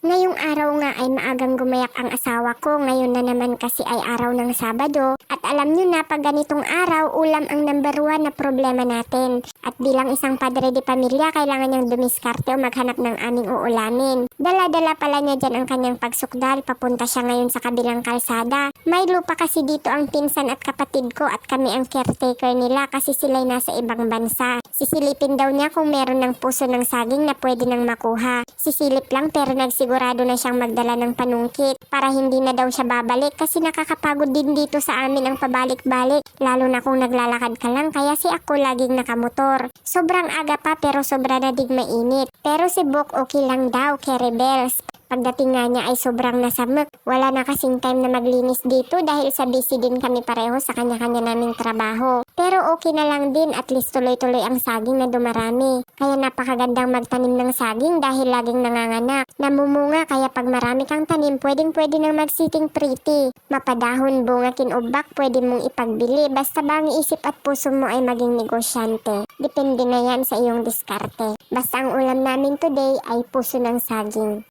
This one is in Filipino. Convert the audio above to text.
Ngayong araw nga ay maagang gumayak ang asawa ko, ngayon na naman kasi ay araw ng Sabado. At alam nyo na pag ganitong araw, ulam ang number 1 na problema natin. At bilang isang padre de pamilya, kailangan niyang dumiskarte o maghanap ng aming uulamin. Dala-dala pala niya dyan ang kanyang pagsukdal, papunta siya ngayon sa kabilang kalsada. May lupa kasi dito ang pinsan at kapatid ko at kami ang caretaker nila kasi sila'y nasa ibang bansa. Sisilipin daw niya kung meron ng puso ng saging na pwede nang makuha. Sisilip lang pero nagsigurado na siyang magdala ng panungkit para hindi na daw siya babalik kasi nakakapagod din dito sa amin ang pabalik-balik. Lalo na kung naglalakad ka lang kaya si ako laging nakamotor. Sobrang aga pa pero sobra na dig mainit. Pero si Bok okay lang daw, Kerry Bells. Pagdating nga niya ay sobrang nasamok. Wala na kasing time na maglinis dito dahil sa busy din kami pareho sa kanya-kanya naming trabaho. Pero okay na lang din, at least tuloy-tuloy ang saging na dumarami. Kaya napakagandang magtanim ng saging dahil laging nanganganak. Namumunga kaya pag marami kang tanim, pwedeng-pwede nang magsiting pretty. Mapadahon, bunga, kinubak, pwede mong ipagbili. Basta ba ang isip at puso mo ay maging negosyante. Depende na yan sa iyong diskarte. Basta ang ulam namin today ay puso ng saging.